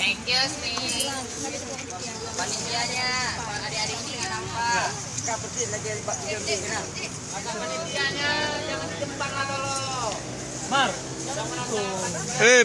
Thank you nih. Panitianya, adik-adik ini nggak nampak. Panitianya jangan di depan lah tolong. Mar.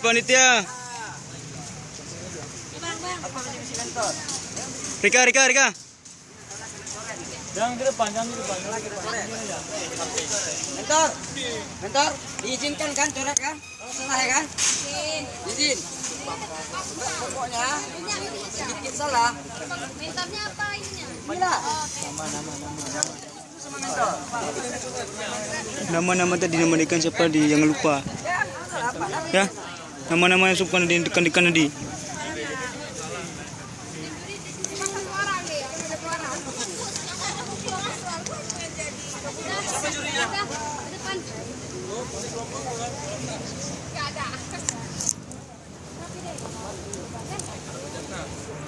Panitia. Rika. Jangan di depan. Mentor, diizinkan kan coret kan? Kalau salah ya kan? Izin. Pokoknya sedikit salah. Mentornya apa ininya? Bila? Nama-nama tadi nama siapa di jangan lupa. Ya. Nama-nama yang suka di Kanadi.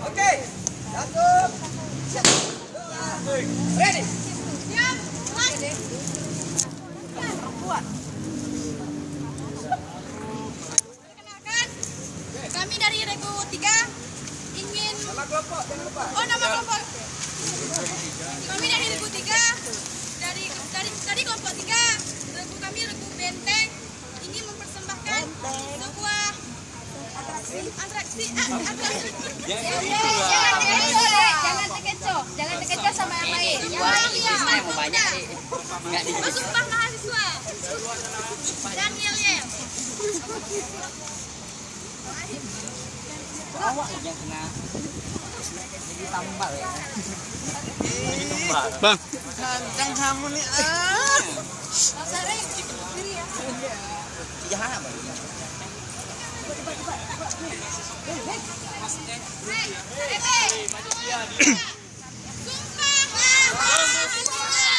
Oke. Satu. Ready. Siap. Perkenalkan, kami dari Regu 3 ingin Nama kelompok jangan lupa. nama kelompok. Kami dari Regu 3 dari kelompok 3 Regu Benteng ingin mempersembahkan sebuah atraksi. Jangan terkecoh sama yang lain. Mau banyak nih. Bersumpah mahasiswa. Daniel ya. Awak yang kena jadi tambal ya. Bang. Kandang kamu nih. Jahat apa?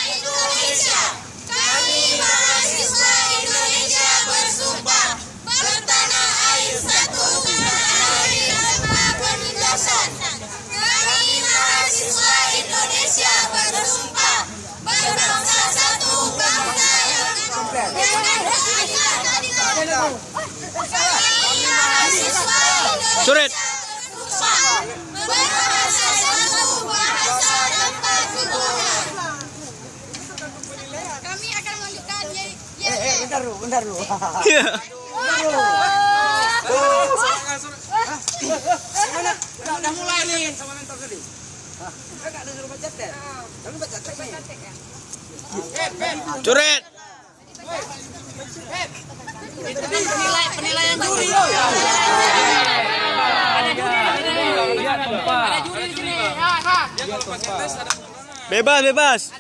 Indonesia. Kami mahasiswa Indonesia bersumpah bertanah air satu tanah air tanpa penindasan. Kami mahasiswa Indonesia bersumpah berbangsa satu bangsa yang keadilan. Kami mahasiswa Surit. bersumpah berbahasa satu bahasa tanpa kebohongan. Kami akan melanjutkan Bentar dulu. Udah mulai nih sama mentor tadi. Kakak ada suruh baca tes. Kamu baca tes nih. Surit. Penilaian juri. Ada juri di sini. Bebas.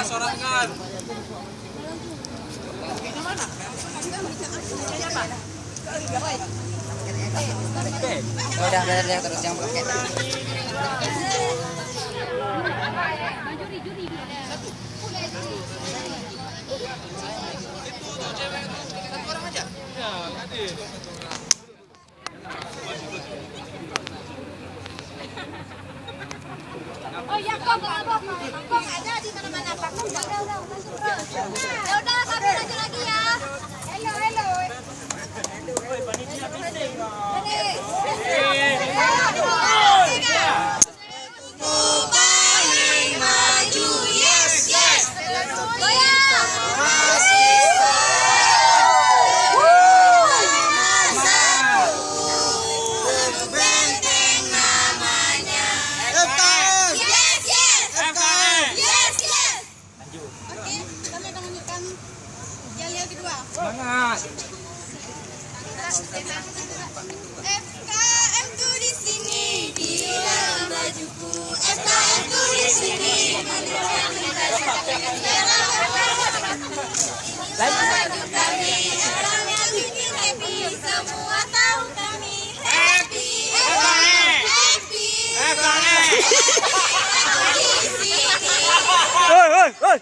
Coretkan. Udah terus yang pakai. Oh ya, kok ada di mana-mana Pak. Ya udah, kami lanjut lagi ya. Hello. Paling maju, yes. Goyang. Benteng namanya. Yes. Oke, kami akan lanjutkan yel kedua. Semangat. FKM tuh di sini di dalam bajuku. FKM tuh di sini. Baju kami, FKM bikin happy. Semua tahu kami happy. Di sini. Hoi.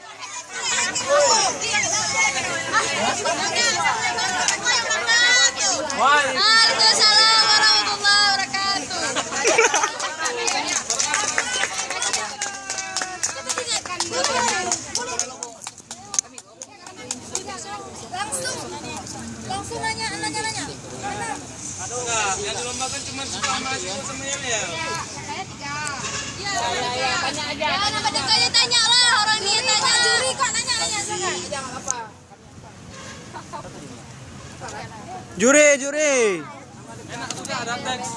Waalaikumsalam. Jangan apa dekatnya tanya lah orang ini tanya. Juri kok nanya jangan. Juri. Enak juga ada teks.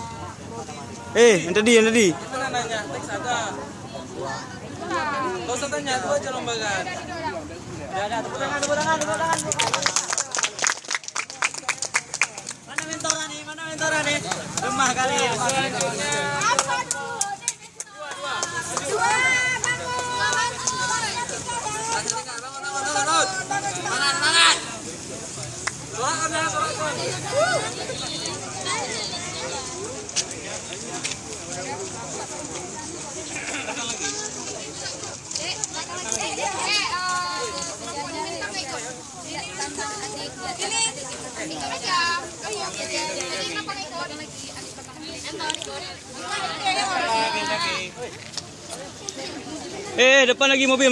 Yang tadi. Kita nanya teks ada. Gak usah tanya, itu aja lombakan. Ya, tepuk tangan. Mana mentora nih? Lemah kali. Selanjutnya. Dua. Semangat. Sorakan. Depan lagi mobil.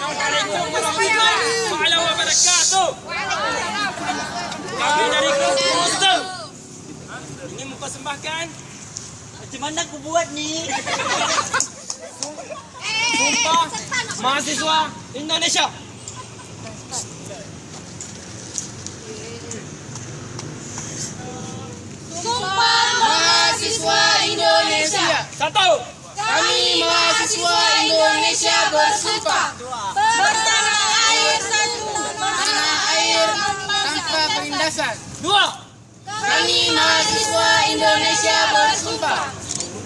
Assalamualaikum warahmatullahi wabarakatuh. Kami dari Kelompok Hostel. Ini mempersembahkan. Macam mana aku buat ni? Sumpah mahasiswa Indonesia. Sumpah mahasiswa Indonesia. Satu. Kami mahasiswa Indonesia bersumpah bertanah air satu tanah air tanpa perindasan. Dua. Kami mahasiswa Indonesia bersumpah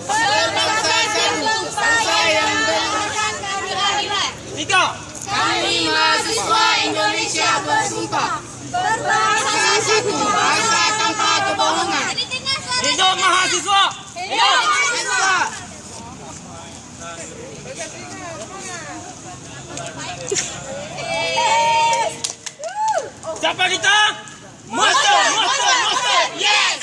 berbangsa satu bangsa yang berdasarkan keadilan. Tiga. Kami mahasiswa Indonesia bersumpah berbangsa satu bangsa tanpa kebohongan. Hidup mahasiswa. Hidup mahasiswa. Siapa kita? Monster. Yes.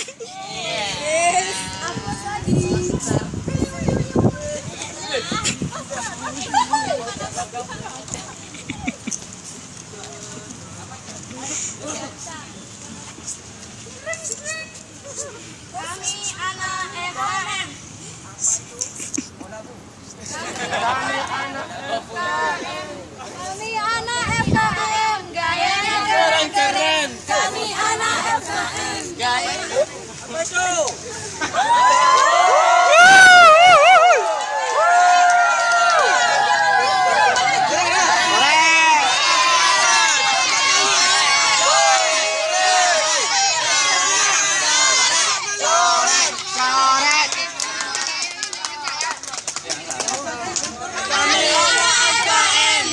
Kami anak FKM. Kami anak FKM. Gayanya Keren. Kami anak FKM. Gayanya. Apa itu?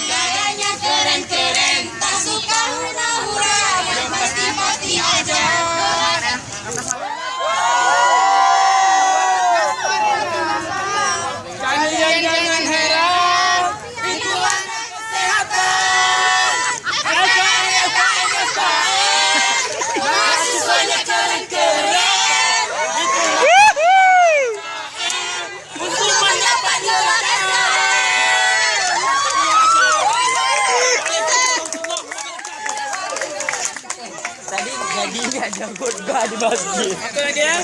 Gayanya keren-keren. Tak suka hura-hura. Yang pasti-pasti aja. Kalian jangan heran. Itu anak kesehatan. Mahasiswanya keren-keren. Untuk mendapat gelar Tadi jadinya jangkut gua di masjid. Satu lagi ya.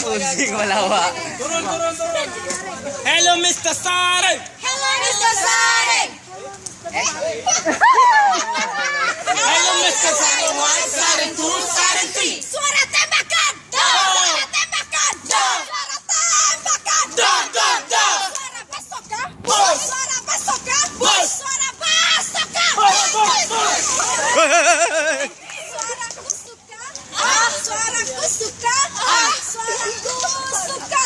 Pusing melawak. Turun. Hello Mr. Sareng. Hello Mr. Sareng. Hello Mr. Sareng. One, Sareng, two, Sareng, three. Suara tembakan. Suara tembakan. Suara tembakan. Suara pasokan. Suara pasokan. Suara pasokan. Suaraku suka. Suaraku suka. Suaraku suka.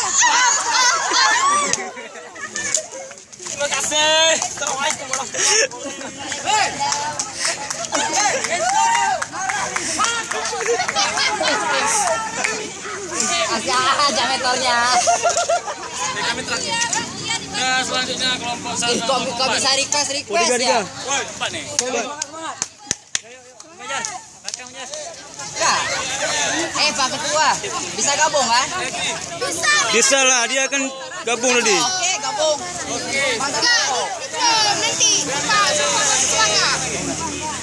Terima kasih. Assalamualaikum warahmatullahi wabarakatuh. Aja meternya. Kami terakhir. Nah, selanjutnya kelompok Kok bisa request Tiga. ya? Woi, cepat nih. Pak Ketua, bisa gabung kan? Bisa. Bisa lah, dia akan Gabung tadi. Oke, gabung.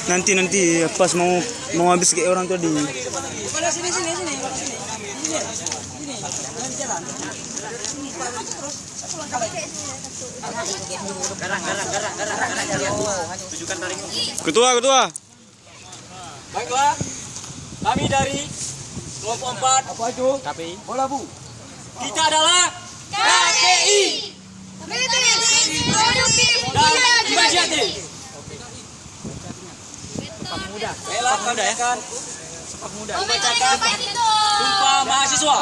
Nanti pas mau habis kayak orang tadi. Pada sini. Sini. Jangan jalan. Ketua. Baiklah, kami dari kelompok 4. Apa itu? KPI. Bola bu. Kita adalah KPI dan Imajati. Baiklah, kau udah ya kan? Sepak muda. Membacakan Sumpah Mahasiswa.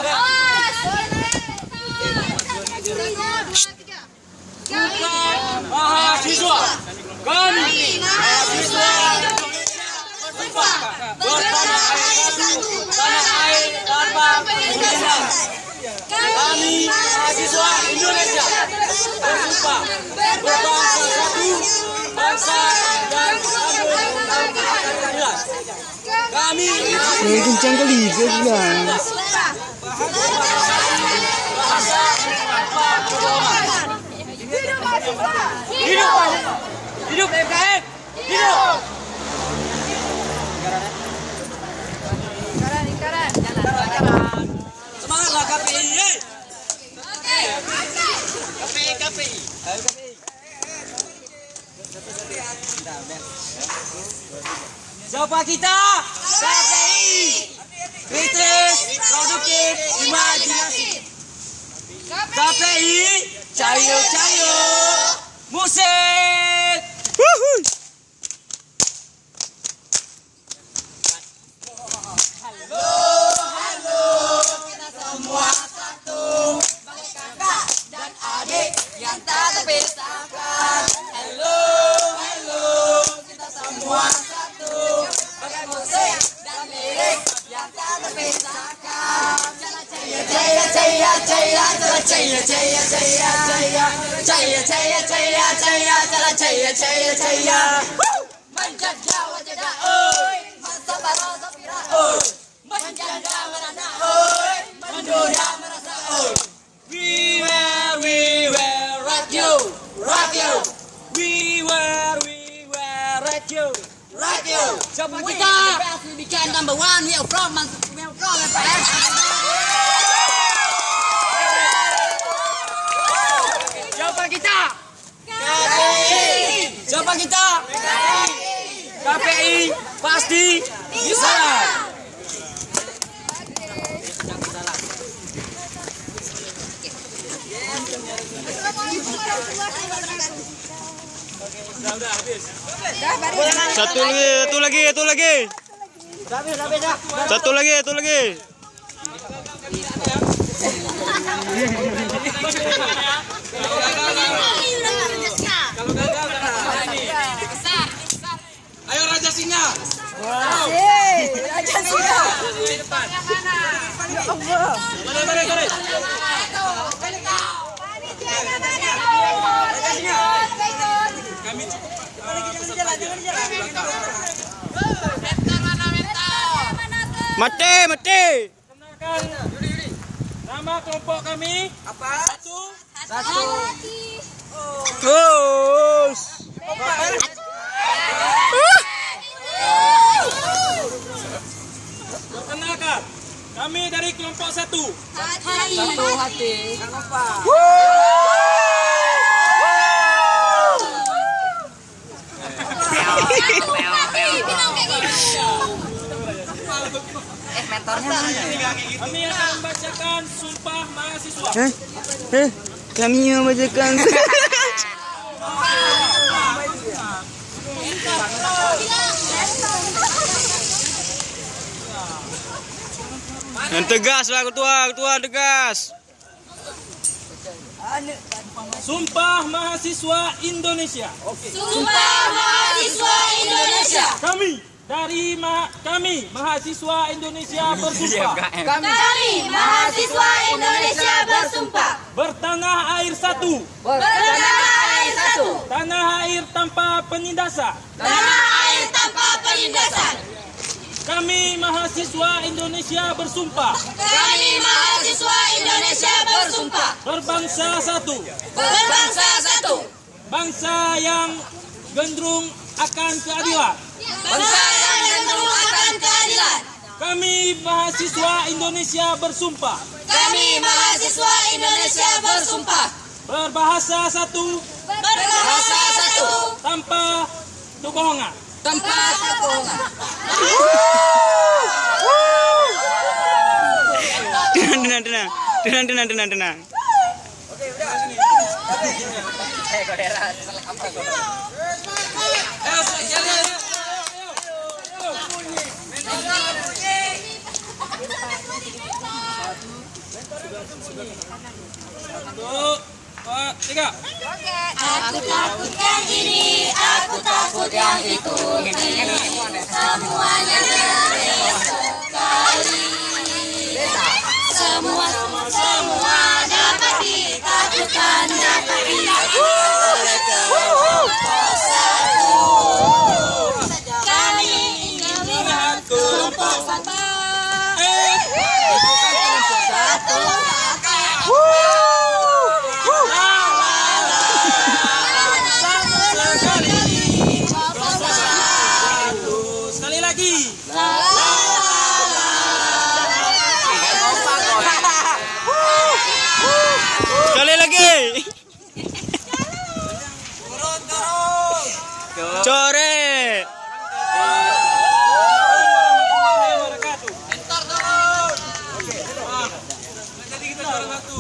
Mahasiswa. Kami mahasiswa Indonesia bersumpah bertanah air satu, tanah air tanpa perbedaan. Kami mahasiswa Indonesia bersumpah berbangsa satu, bangsa dan keadilan. Kami Kencang kali dia bilang. bahasa tanpa kebohongan. Hidup FKM. Hidup. Semangatlah KPI. KPI. Siapa kita? KPI. Kritis, produktif, imajinasi. KPI, cayo musik. Wuhu. Semua satu. Bagai kakak dan adik yang tak terpisahkan. Hello. Kita semua satu. Bagai musik dan lirik yang tak terpisahkan. Menjaga wajah oi, masa baru sapira oi, menjaga merana oi, mendunia merasa oi. We were rock you. We were rock you. Siapa kita? We became number one. We are from Siapa kita? Siapa kita? KPI pasti bisa. Satu lagi. Satu lagi. Ayo Raja Singa. Raja Singa. Mari. Mati. Kenalkan nama kelompok kami. Apa? Satu. Terus. Perkenalkan, kami dari kelompok 1. Satu hati. Kenapa? Mentornya mana ya? Kami akan membacakan Sumpah Mahasiswa. Kami membacakan. Yang tegas lah ketua tegas. Sumpah Mahasiswa Indonesia. Sumpah Mahasiswa Indonesia. Kami mahasiswa Indonesia bersumpah Kami mahasiswa Indonesia bersumpah bertanah air satu, bertanah air satu, tanah air tanpa penindasan. tanah air tanpa penindasan. Kami mahasiswa mahasiswa Indonesia bersumpah Kami mahasiswa Indonesia bersumpah berbangsa satu, berbangsa satu, bangsa yang cenderung akan keadilan. bangsa yang cenderung akan keadilan. Kami mahasiswa Indonesia bersumpah Kami mahasiswa Indonesia bersumpah berbahasa satu berbahasa satu tanpa kebohongan. tanpa kebohongan. Tenang. Satu, dua, tiga. Aku takut yang ini, aku takut yang itu. Semuanya sekali. Semua dapat ditakutkan, dapat ditakutkan oleh kelompok satu. Kami ingin lihat kelompok satu. Satu. Sekali lagi. Sekali lagi. Coret. Jadi kita juara satu.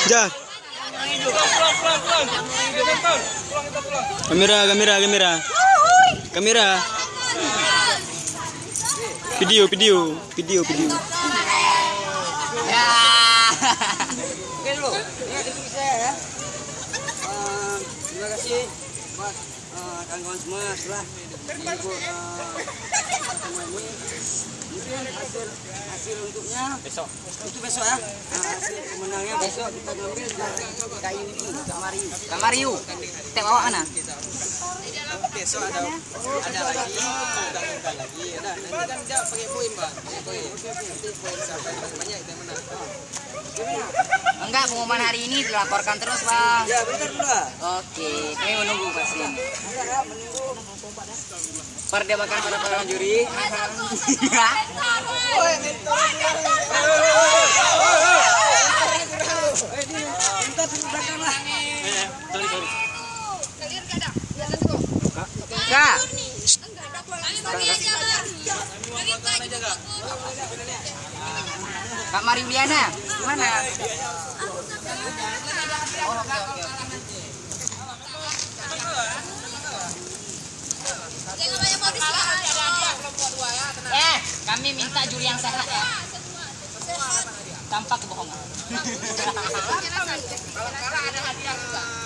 Jar. Pulang. Kamera. Video. Ya. Oke dulu. Ini titik saya ya. Terima kasih buat kawan-kawan semua setelah mengikut semua ini. Mungkin hasil untuknya besok. Itu besok ya. Hasil pemenangnya besok kita ngambil di kayu ini, Kamariu. Tep awak mana? Besok ada lagi, buka lagi. Ada. Nanti kan dia pakai poin, Pak. Pakai poin. Nanti poin siapa yang paling banyak kita menang. Enggak, pengumuman hari ini dilaporkan terus, Bang. Ya, bentar dulu lah. Oke, kami menunggu pasti. Ya, menunggu. Perdebatkan para juri. Bentar dulu belakang lah. Kak, Kak Mariuliana, mana? Kami minta juri yang sehat ya. Tanpa kebohongan.